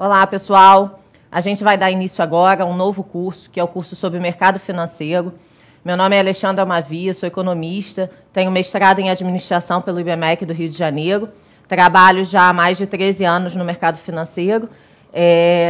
Olá, pessoal. A gente vai dar início agora a um novo curso, que é o curso sobre mercado financeiro. Meu nome é Alexandra Mavia, sou economista, tenho mestrado em administração pelo IBMEC do Rio de Janeiro, trabalho já há mais de 13 anos no mercado financeiro,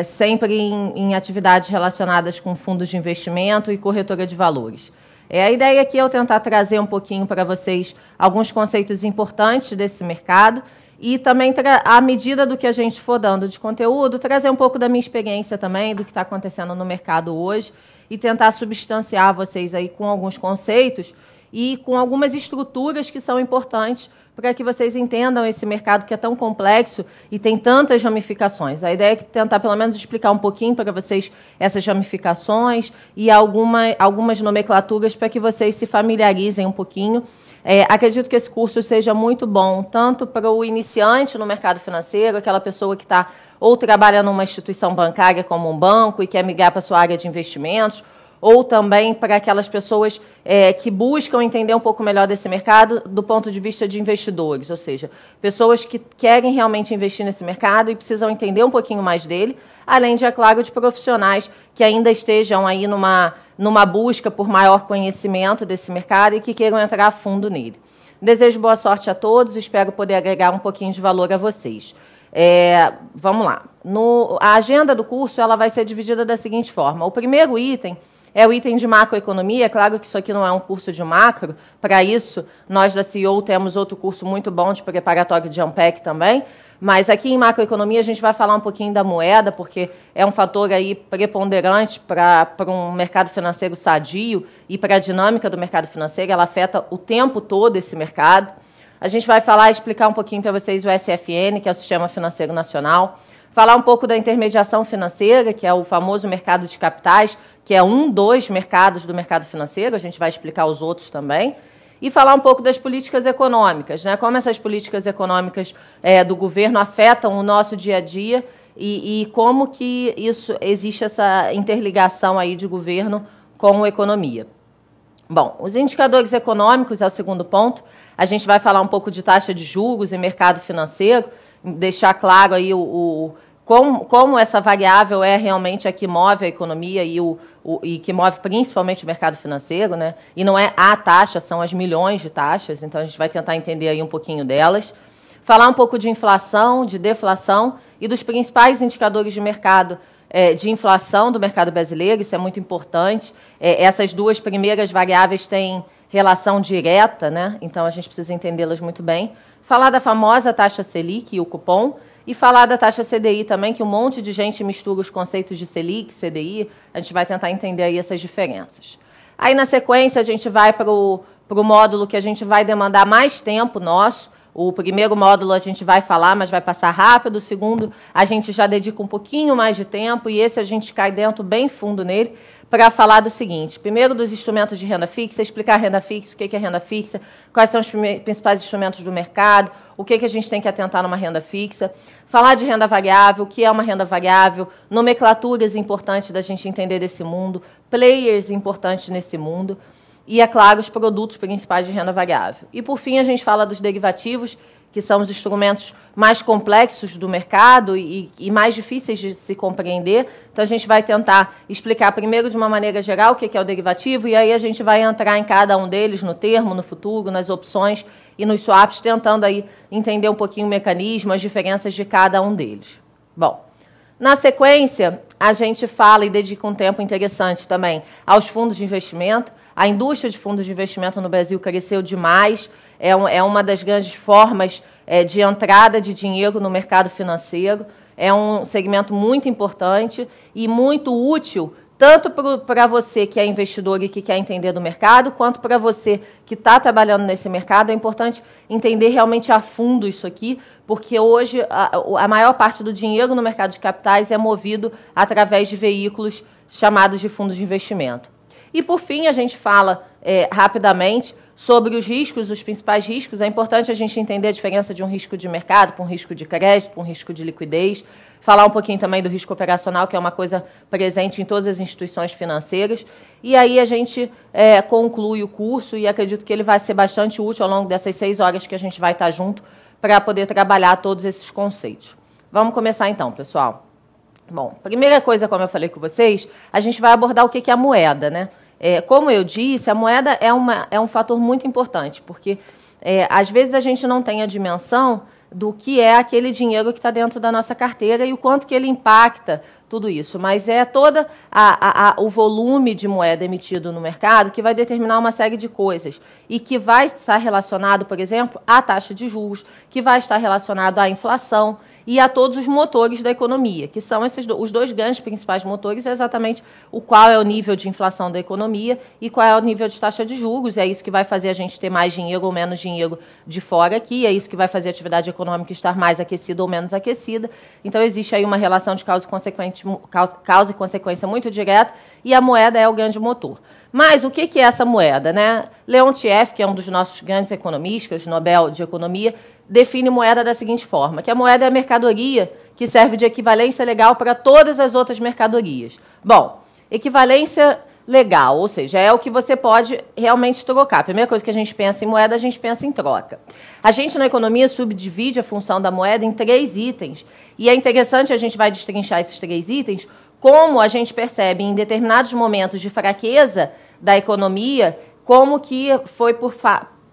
sempre em atividades relacionadas com fundos de investimento e corretora de valores. A ideia aqui é eu tentar trazer um pouquinho para vocês alguns conceitos importantes desse mercado e também, à medida do que a gente for dando de conteúdo, trazer um pouco da minha experiência também, do que está acontecendo no mercado hoje e tentar substanciar vocês aí com alguns conceitos e com algumas estruturas que são importantes para que vocês entendam esse mercado que é tão complexo e tem tantas ramificações. A ideia é tentar, pelo menos, explicar um pouquinho para vocês essas ramificações e algumas nomenclaturas para que vocês se familiarizem um pouquinho. Acredito que esse curso seja muito bom, tanto para o iniciante no mercado financeiro, aquela pessoa que está ou trabalha numa instituição bancária como um banco e quer migrar para a sua área de investimentos, ou também para aquelas pessoas que buscam entender um pouco melhor desse mercado do ponto de vista de investidores, ou seja, pessoas que querem realmente investir nesse mercado e precisam entender um pouquinho mais dele, além de, é claro, de profissionais que ainda estejam aí numa busca por maior conhecimento desse mercado e que queiram entrar a fundo nele. Desejo boa sorte a todos e espero poder agregar um pouquinho de valor a vocês. Vamos lá. A agenda do curso ela vai ser dividida da seguinte forma. O primeiro item é o item de macroeconomia. É claro que isso aqui não é um curso de macro. Para isso, nós da CEO temos outro curso muito bom de preparatório de Ampec também. Mas aqui em macroeconomia a gente vai falar um pouquinho da moeda, porque é um fator aí preponderante para um mercado financeiro sadio e para a dinâmica do mercado financeiro. Ela afeta o tempo todo esse mercado. A gente vai explicar um pouquinho para vocês o SFN, que é o Sistema Financeiro Nacional. Falar um pouco da intermediação financeira, que é o famoso mercado de capitais, que é um dos mercados do mercado financeiro. A gente vai explicar os outros também. E falar um pouco das políticas econômicas, né? Como essas políticas econômicas do governo afetam o nosso dia a dia e como que existe essa interligação aí de governo com a economia. Bom, os indicadores econômicos é o segundo ponto. A gente vai falar um pouco de taxa de juros e mercado financeiro, deixar claro aí como essa variável é realmente a que move a economia e que move principalmente o mercado financeiro, né? E não é a taxa, são as milhões de taxas, então a gente vai tentar entender aí um pouquinho delas. Falar um pouco de inflação, de deflação e dos principais indicadores de mercado, de inflação do mercado brasileiro, isso é muito importante. Essas duas primeiras variáveis têm relação direta, né? Então a gente precisa entendê-las muito bem. Falar da famosa taxa Selic e o cupom, e falar da taxa CDI também, que um monte de gente mistura os conceitos de Selic, CDI, a gente vai tentar entender aí essas diferenças. Aí, na sequência, a gente vai para o módulo que a gente vai demandar mais tempo nosso. O primeiro módulo a gente vai falar, mas vai passar rápido. O segundo, a gente já dedica um pouquinho mais de tempo, e esse a gente cai dentro bem fundo nele, para falar do seguinte. Primeiro, dos instrumentos de renda fixa, explicar a renda fixa, o que é renda fixa, quais são os principais instrumentos do mercado, o que a gente tem que atentar numa renda fixa. Falar de renda variável, o que é uma renda variável, nomenclaturas importantes da gente entender desse mundo, players importantes nesse mundo e, é claro, os produtos principais de renda variável. E, por fim, a gente fala dos derivativos, que são os instrumentos mais complexos do mercado e mais difíceis de se compreender. Então, a gente vai tentar explicar primeiro de uma maneira geral o que é o derivativo e aí a gente vai entrar em cada um deles, no termo, no futuro, nas opções e nos swaps, tentando aí entender um pouquinho o mecanismo, as diferenças de cada um deles. Bom, na sequência, a gente fala e dedica um tempo interessante também aos fundos de investimento. A indústria de fundos de investimento no Brasil cresceu demais, é uma das grandes formas de entrada de dinheiro no mercado financeiro, é um segmento muito importante e muito útil, tanto para você que é investidor e que quer entender do mercado, quanto para você que está trabalhando nesse mercado. É importante entender realmente a fundo isso aqui, porque hoje a maior parte do dinheiro no mercado de capitais é movido através de veículos chamados de fundos de investimento. E, por fim, a gente fala rapidamente sobre os riscos, os principais riscos. É importante a gente entender a diferença de um risco de mercado para um risco de crédito, para um risco de liquidez. Falar um pouquinho também do risco operacional, que é uma coisa presente em todas as instituições financeiras. E aí a gente conclui o curso e acredito que ele vai ser bastante útil ao longo dessas 6 horas que a gente vai estar junto para poder trabalhar todos esses conceitos. Vamos começar então, pessoal. Bom, primeira coisa, como eu falei com vocês, a gente vai abordar o que é a moeda, né? Como eu disse, a moeda é um fator muito importante, porque às vezes a gente não tem a dimensão do que é aquele dinheiro que está dentro da nossa carteira e o quanto que ele impacta tudo isso. Mas é todo o volume de moeda emitido no mercado que vai determinar uma série de coisas e que vai estar relacionado, por exemplo, à taxa de juros, que vai estar relacionado à inflação e a todos os motores da economia, que são os dois grandes principais motores, é exatamente qual é o nível de inflação da economia e qual é o nível de taxa de juros. É isso que vai fazer a gente ter mais dinheiro ou menos dinheiro de fora aqui, é isso que vai fazer a atividade econômica estar mais aquecida ou menos aquecida. Então, existe aí uma relação de causa e consequência muito direta, e a moeda é o grande motor. Mas o que é essa moeda, né? Leontief, que é um dos nossos grandes economistas, Nobel de Economia, define moeda da seguinte forma, que a moeda é a mercadoria que serve de equivalência legal para todas as outras mercadorias. Bom, equivalência legal, ou seja, é o que você pode realmente trocar. A primeira coisa que a gente pensa em moeda, a gente pensa em troca. A gente, na economia, subdivide a função da moeda em 3 itens, e é interessante, a gente vai destrinchar esses 3 itens, como a gente percebe em determinados momentos de fraqueza da economia, como que foi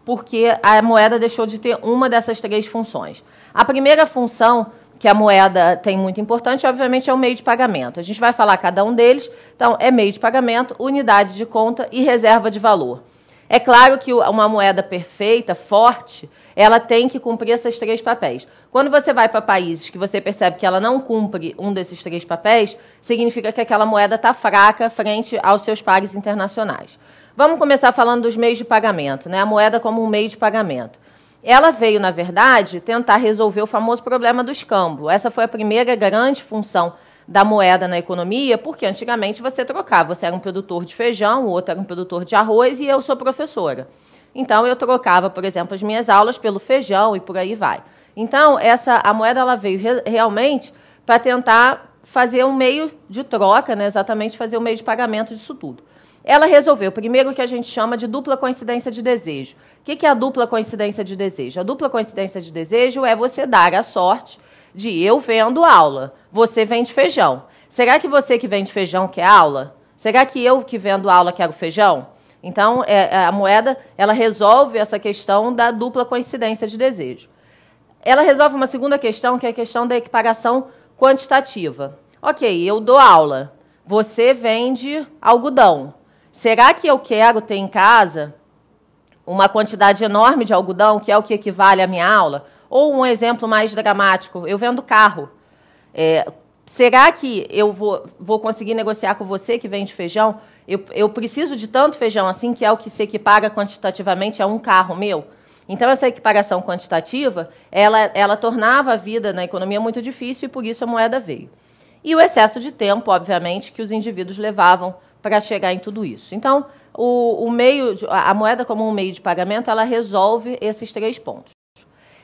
porque a moeda deixou de ter uma dessas 3 funções. A primeira função que a moeda tem muito importante, obviamente, é o meio de pagamento. A gente vai falar cada um deles. Então, é meio de pagamento, unidade de conta e reserva de valor. É claro que uma moeda perfeita, forte, ela tem que cumprir esses 3 papéis. Quando você vai para países que você percebe que ela não cumpre um desses 3 papéis, significa que aquela moeda está fraca frente aos seus pares internacionais. Vamos começar falando dos meios de pagamento, né? A moeda como um meio de pagamento. Ela veio, na verdade, tentar resolver o famoso problema do escambo. Essa foi a primeira grande função da moeda na economia, porque antigamente você trocava. Você era um produtor de feijão, o outro era um produtor de arroz e eu sou professora. Então, eu trocava, por exemplo, as minhas aulas pelo feijão e por aí vai. Então, a moeda ela veio realmente para tentar fazer um meio de troca, né? Exatamente fazer um meio de pagamento disso tudo. Ela resolveu, primeiro, o que a gente chama de dupla coincidência de desejo. O que é a dupla coincidência de desejo? A dupla coincidência de desejo é você dar a sorte de eu vendo aula, você vende feijão. Será que você que vende feijão quer aula? Será que eu que vendo aula quero feijão? Então, a moeda ela resolve essa questão da dupla coincidência de desejo. Ela resolve uma segunda questão, que é a questão da equiparação quantitativa. Ok, eu dou aula, você vende algodão. Será que eu quero ter em casa uma quantidade enorme de algodão, que é o que equivale à minha aula? Ou um exemplo mais dramático, eu vendo carro. Será que eu vou conseguir negociar com você que vende feijão? Eu preciso de tanto feijão assim, que é o que se equipara quantitativamente a um carro meu? Então, essa equiparação quantitativa, ela tornava a vida na economia muito difícil e, por isso, a moeda veio. E o excesso de tempo, obviamente, que os indivíduos levavam para chegar em tudo isso. Então, a moeda como um meio de pagamento, ela resolve esses 3 pontos.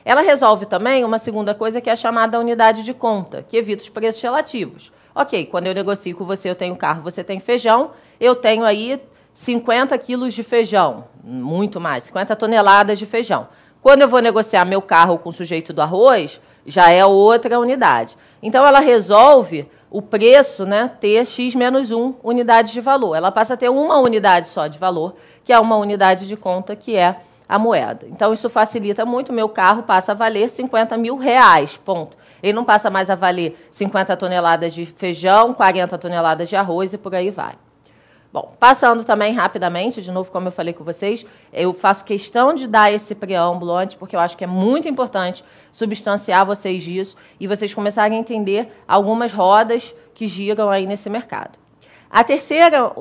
Ela resolve também uma segunda coisa, que é a chamada unidade de conta, que evita os preços relativos. Ok, quando eu negocio com você, eu tenho carro, você tem feijão, eu tenho aí 50 quilos de feijão, muito mais, 50 toneladas de feijão. Quando eu vou negociar meu carro com o sujeito do arroz, já é outra unidade. Então, ela resolve o preço, né, ter x menos 1 unidades de valor. Ela passa a ter uma unidade só de valor, que é uma unidade de conta, que é a moeda. Então, isso facilita muito. Meu carro passa a valer 50 mil reais, ponto. Ele não passa mais a valer 50 toneladas de feijão, 40 toneladas de arroz e por aí vai. Bom, passando também rapidamente, de novo, como eu falei com vocês, eu faço questão de dar esse preâmbulo antes, porque eu acho que é muito importante substanciar vocês disso e vocês começarem a entender algumas rodas que giram aí nesse mercado. A terceira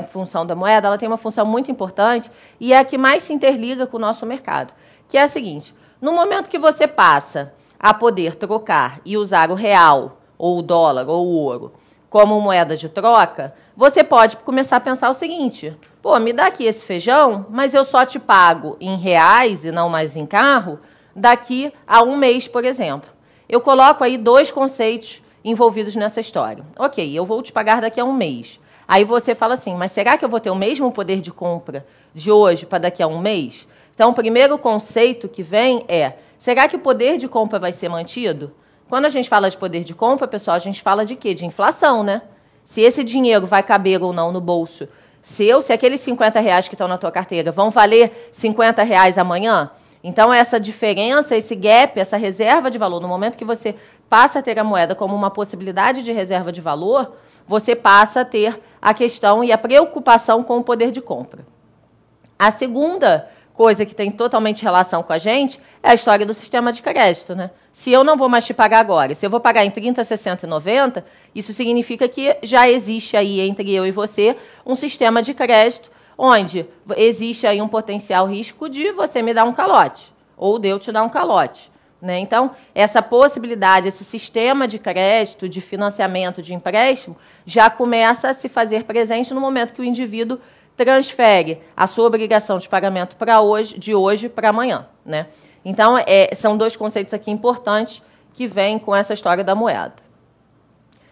função da moeda, ela tem uma função muito importante e é a que mais se interliga com o nosso mercado, que é a seguinte: no momento que você passa a poder trocar e usar o real, ou o dólar, ou o ouro, como moeda de troca, você pode começar a pensar o seguinte: pô, me dá aqui esse feijão, mas eu só te pago em reais e não mais em carro daqui a um mês, por exemplo. Eu coloco aí 2 conceitos envolvidos nessa história. Ok, eu vou te pagar daqui a um mês. Aí você fala assim, mas será que eu vou ter o mesmo poder de compra de hoje para daqui a um mês? Então, o primeiro conceito que vem é, será que o poder de compra vai ser mantido? Quando a gente fala de poder de compra, pessoal, a gente fala de quê? De inflação, né? Se esse dinheiro vai caber ou não no bolso seu, se aqueles 50 reais que estão na tua carteira vão valer 50 reais amanhã, então essa diferença, esse gap, essa reserva de valor, no momento que você passa a ter a moeda como uma possibilidade de reserva de valor, você passa a ter a questão e a preocupação com o poder de compra. A segunda coisa que tem totalmente relação com a gente é a história do sistema de crédito, né? Se eu não vou mais te pagar agora, se eu vou pagar em 30, 60 e 90, isso significa que já existe aí entre eu e você um sistema de crédito onde existe aí um potencial risco de você me dar um calote ou de eu te dar um calote, né? Então, essa possibilidade, esse sistema de crédito, de financiamento, de empréstimo, já começa a se fazer presente no momento que o indivíduo transfere a sua obrigação de pagamento para hoje, de hoje para amanhã, né? Então, são dois conceitos aqui importantes que vêm com essa história da moeda.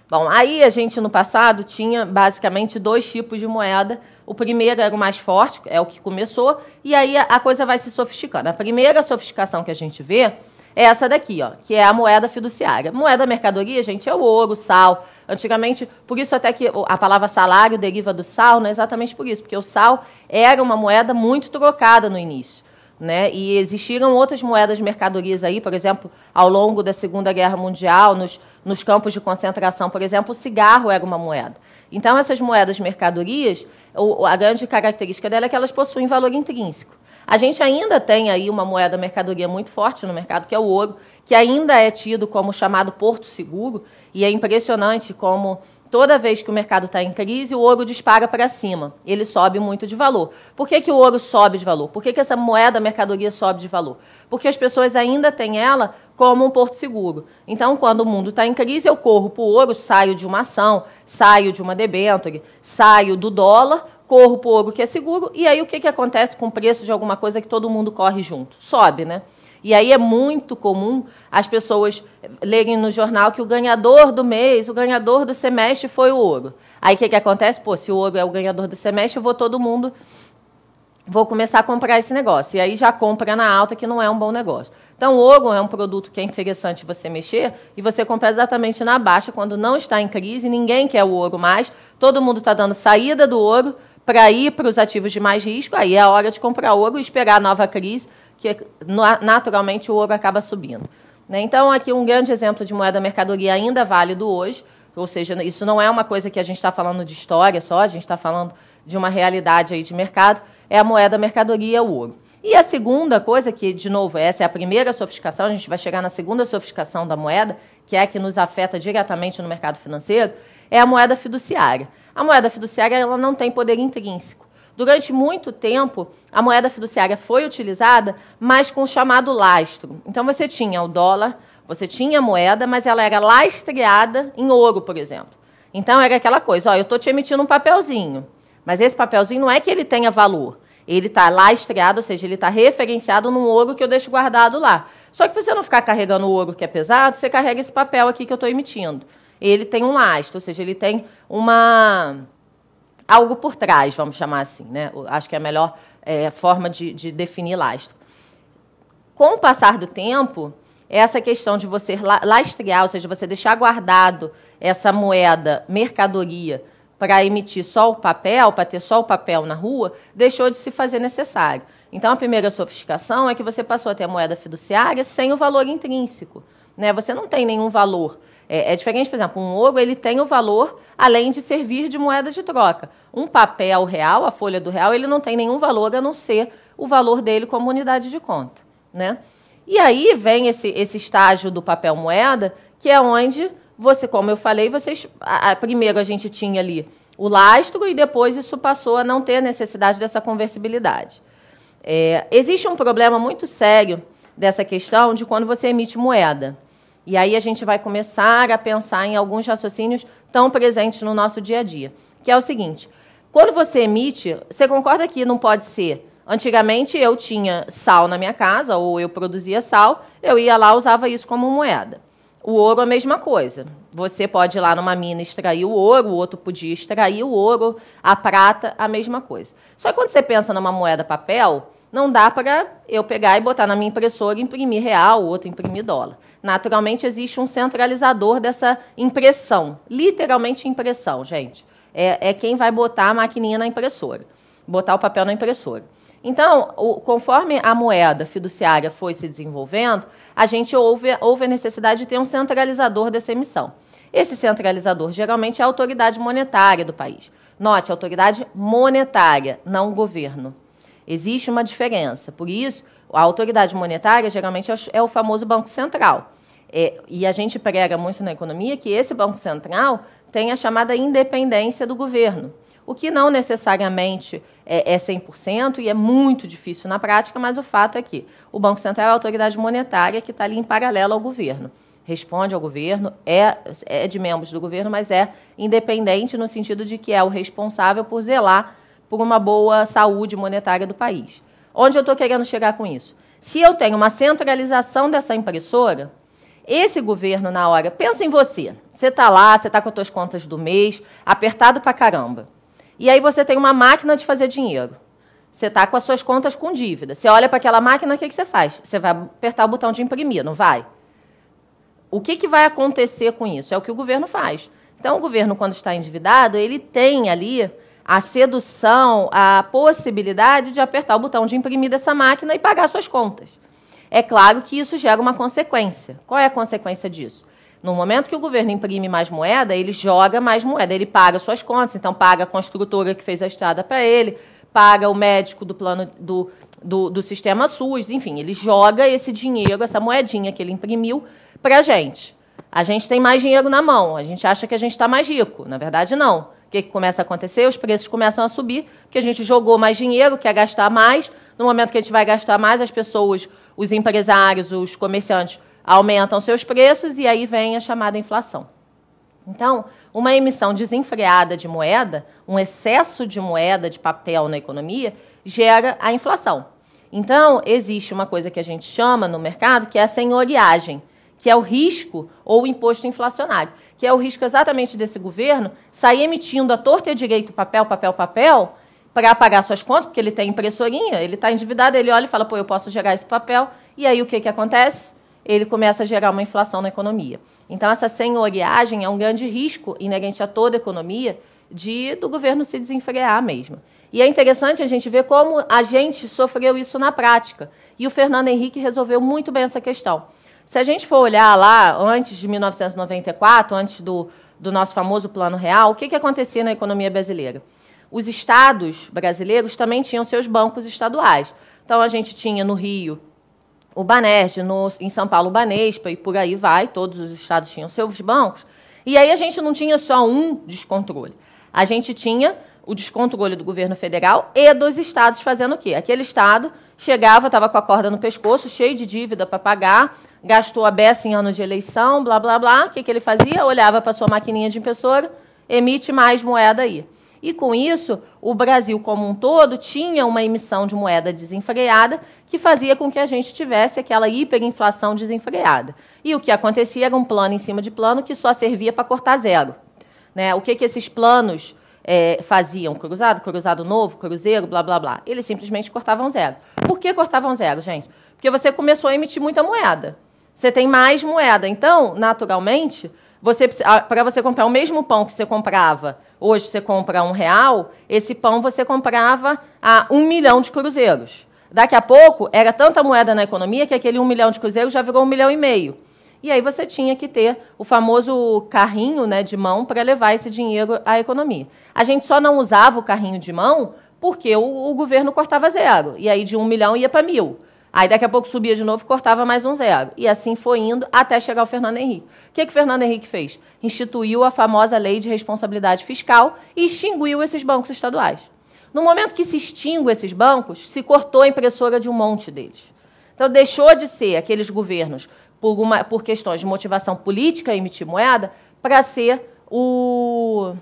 Bom, aí a gente, no passado, tinha basicamente dois tipos de moeda. O primeiro era o mais forte, é o que começou, e aí a coisa vai se sofisticando. A primeira sofisticação que a gente vê é essa daqui, ó, que é a moeda fiduciária. Moeda mercadoria, gente, é o ouro, o sal. Antigamente, por isso até que a palavra salário deriva do sal, né? Exatamente por isso, porque o sal era uma moeda muito trocada no início, né? E existiram outras moedas mercadorias aí, por exemplo, ao longo da Segunda Guerra Mundial, nos campos de concentração, por exemplo, o cigarro era uma moeda. Então, essas moedas mercadorias, a grande característica dela é que elas possuem valor intrínseco. A gente ainda tem aí uma moeda mercadoria muito forte no mercado, que é o ouro, que ainda é tido como chamado porto seguro, e é impressionante como toda vez que o mercado está em crise, o ouro dispara para cima, ele sobe muito de valor. Por que o ouro sobe de valor? Por que essa moeda mercadoria sobe de valor? Porque as pessoas ainda têm ela como um porto seguro. Então, quando o mundo está em crise, eu corro para o ouro, saio de uma ação, saio de uma debênture, saio do dólar, corro para o ouro que é seguro, e aí o que acontece com o preço de alguma coisa que todo mundo corre junto? Sobe, né? E aí é muito comum as pessoas lerem no jornal que o ganhador do mês, o ganhador do semestre foi o ouro. Aí o que acontece? Pô, se o ouro é o ganhador do semestre, vou começar a comprar esse negócio. E aí já compra na alta, que não é um bom negócio. Então, o ouro é um produto que é interessante você mexer e você compra exatamente na baixa, quando não está em crise, ninguém quer o ouro mais, todo mundo está dando saída do ouro para ir para os ativos de mais risco, aí é a hora de comprar ouro e esperar a nova crise, que naturalmente o ouro acaba subindo, né? Então, aqui um grande exemplo de moeda mercadoria ainda válido hoje, ou seja, isso não é uma coisa que a gente está falando de história só, a gente está falando de uma realidade aí de mercado, é a moeda mercadoria, o ouro. E a segunda coisa, que, de novo, essa é a primeira sofisticação, a gente vai chegar na segunda sofisticação da moeda, que é a que nos afeta diretamente no mercado financeiro, é a moeda fiduciária. A moeda fiduciária ela não tem poder intrínseco. Durante muito tempo, a moeda fiduciária foi utilizada, mas com o chamado lastro. Então, você tinha o dólar, você tinha a moeda, mas ela era lastreada em ouro, por exemplo. Então, era aquela coisa, ó, eu estou te emitindo um papelzinho, mas esse papelzinho não é que ele tenha valor. Ele está lastreado, ou seja, ele está referenciado num ouro que eu deixo guardado lá. Só que, para você não ficar carregando o ouro que é pesado, você carrega esse papel aqui que eu estou emitindo. Ele tem um lastro, ou seja, ele tem algo por trás, vamos chamar assim, né? Acho que é a melhor forma de definir lastro. Com o passar do tempo, essa questão de você lastrear, ou seja, você deixar guardado essa moeda, mercadoria, para emitir só o papel, para ter só o papel na rua, deixou de se fazer necessário. Então, a primeira sofisticação é que você passou a ter a moeda fiduciária sem o valor intrínseco, né? Você não tem nenhum valor. É diferente, por exemplo, um ouro ele tem o valor, além de servir de moeda de troca. Um papel real, a folha do real, ele não tem nenhum valor, a não ser o valor dele como unidade de conta, né? E aí vem esse estágio do papel moeda, que é onde você, como eu falei, primeiro a gente tinha ali o lastro e depois isso passou a não ter necessidade dessa conversibilidade. Existe um problema muito sério dessa questão de quando você emite moeda. E aí a gente vai começar a pensar em alguns raciocínios tão presentes no nosso dia a dia, que é o seguinte: quando você emite, você concorda que não pode ser? Antigamente eu tinha sal na minha casa, ou eu produzia sal, eu ia lá e usava isso como moeda. O ouro, a mesma coisa. Você pode ir lá numa mina extrair o ouro, o outro podia extrair o ouro, a prata, a mesma coisa. Só que quando você pensa numa moeda papel, não dá para eu pegar e botar na minha impressora e imprimir real, o outro imprimir dólar. Naturalmente, existe um centralizador dessa impressão. Literalmente impressão, gente. É quem vai botar a maquininha na impressora, botar o papel na impressora. Então, conforme a moeda fiduciária foi se desenvolvendo, a gente houve a necessidade de ter um centralizador dessa emissão. Esse centralizador, geralmente, é a autoridade monetária do país. Note, autoridade monetária, não o governo. Existe uma diferença. Por isso, a autoridade monetária, geralmente, é o famoso Banco Central. E a gente prega muito na economia que esse Banco Central tem a chamada independência do governo, o que não necessariamente é 100% e é muito difícil na prática, mas o fato é que o Banco Central é a autoridade monetária que está ali em paralelo ao governo. Responde ao governo, é de membros do governo, mas é independente no sentido de que é o responsável por zelar por uma boa saúde monetária do país. Onde eu estou querendo chegar com isso? Se eu tenho uma centralização dessa impressora, esse governo, na hora, pensa em você. Você está lá, você está com as suas contas do mês, apertado pra caramba. E aí você tem uma máquina de fazer dinheiro. Você está com as suas contas com dívida. Você olha para aquela máquina, o que você faz? Você vai apertar o botão de imprimir, não vai? O que vai acontecer com isso? É o que o governo faz. Então, o governo, quando está endividado, ele tem ali a sedução, a possibilidade de apertar o botão de imprimir dessa máquina e pagar suas contas. É claro que isso gera uma consequência. Qual é a consequência disso? No momento que o governo imprime mais moeda, ele joga mais moeda, ele paga suas contas, então paga a construtora que fez a estrada para ele, paga o médico do plano do sistema SUS, enfim, ele joga esse dinheiro, essa moedinha que ele imprimiu, para a gente. A gente tem mais dinheiro na mão, a gente acha que a gente está mais rico. Na verdade, não. O que começa a acontecer? Os preços começam a subir, porque a gente jogou mais dinheiro, quer gastar mais. No momento que a gente vai gastar mais, as pessoas, os empresários, os comerciantes, aumentam seus preços e aí vem a chamada inflação. Então, uma emissão desenfreada de moeda, um excesso de moeda, de papel na economia, gera a inflação. Então, existe uma coisa que a gente chama no mercado, que é a senhoriagem, que é o risco ou o imposto inflacionário, que é o risco exatamente desse governo sair emitindo à torta e à direito papel, para pagar suas contas, porque ele tem impressorinha, ele está endividado, ele olha e fala, pô, eu posso gerar esse papel, e aí o que acontece? Ele começa a gerar uma inflação na economia. Então, essa senhoriagem é um grande risco inerente a toda a economia do governo se desenfrear mesmo. E é interessante a gente ver como a gente sofreu isso na prática. E o Fernando Henrique resolveu muito bem essa questão. Se a gente for olhar lá, antes de 1994, antes do nosso famoso Plano Real, o que acontecia na economia brasileira? Os estados brasileiros também tinham seus bancos estaduais. Então, a gente tinha no Rio o Banesp, em São Paulo o Banespa, e por aí vai, todos os estados tinham seus bancos. E aí a gente não tinha só um descontrole. A gente tinha o descontrole do governo federal e dos estados fazendo o quê? Aquele estado chegava, estava com a corda no pescoço, cheio de dívida para pagar, gastou a beça em anos de eleição, blá, blá, blá. O que ele fazia? Olhava para sua maquininha de impressora, emite mais moeda aí. E, com isso, o Brasil como um todo tinha uma emissão de moeda desenfreada que fazia com que a gente tivesse aquela hiperinflação desenfreada. E o que acontecia era um plano em cima de plano que só servia para cortar zero. Né? O que esses planos faziam? Cruzado novo, cruzeiro, blá, blá, blá. Eles simplesmente cortavam zero. Por que cortavam zero, gente? Porque você começou a emitir muita moeda. Você tem mais moeda. Então, naturalmente, para você comprar o mesmo pão que você comprava, hoje você compra R$1, esse pão você comprava a 1 milhão de cruzeiros. Daqui a pouco, era tanta moeda na economia que aquele 1 milhão de cruzeiros já virou 1,5 milhão. E aí você tinha que ter o famoso carrinho, né, de mão para levar esse dinheiro à economia. A gente só não usava o carrinho de mão porque o governo cortava zero. E aí de 1 milhão ia para 1.000. Aí daqui a pouco subia de novo e cortava mais um zero. E assim foi indo até chegar o Fernando Henrique. O que o Fernando Henrique fez? Instituiu a famosa lei de responsabilidade fiscal e extinguiu esses bancos estaduais. No momento que se extingue esses bancos, se cortou a impressora de um monte deles. Então deixou de ser aqueles governos por questões de motivação política a emitir moeda para ser o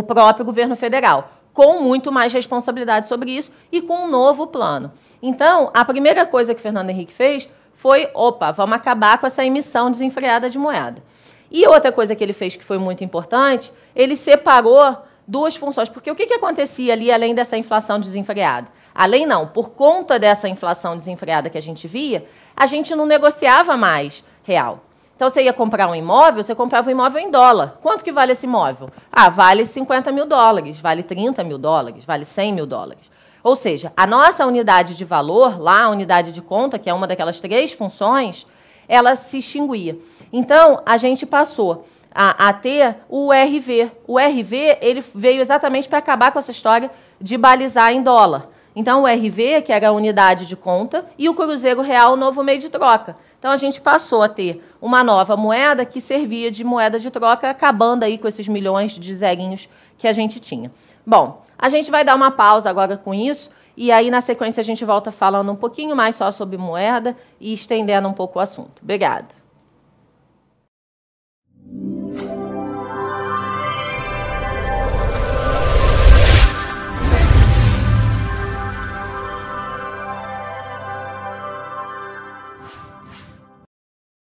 próprio governo federal, com muito mais responsabilidade sobre isso e com um novo plano. Então, a primeira coisa que o Fernando Henrique fez foi, vamos acabar com essa emissão desenfreada de moeda. E outra coisa que ele fez que foi muito importante, ele separou duas funções. Porque o que acontecia ali, além dessa inflação desenfreada? Além não, por conta dessa inflação desenfreada que a gente via, a gente não negociava mais real. Então, você ia comprar um imóvel, você comprava um imóvel em dólar. Quanto que vale esse imóvel? Ah, vale 50 mil dólares, vale 30 mil dólares, vale 100 mil dólares. Ou seja, a nossa unidade de valor, lá a unidade de conta, que é uma daquelas 3 funções, ela se extinguia. Então, a gente passou a ter o RV. O RV ele veio exatamente para acabar com essa história de balizar em dólar. Então, o RV, que era a unidade de conta, e o Cruzeiro Real, o novo meio de troca. Então, a gente passou a ter uma nova moeda que servia de moeda de troca, acabando aí com esses milhões de zerinhos que a gente tinha. Bom, a gente vai dar uma pausa agora com isso, e aí, na sequência, a gente volta falando um pouquinho mais só sobre moeda e estendendo um pouco o assunto. Obrigada.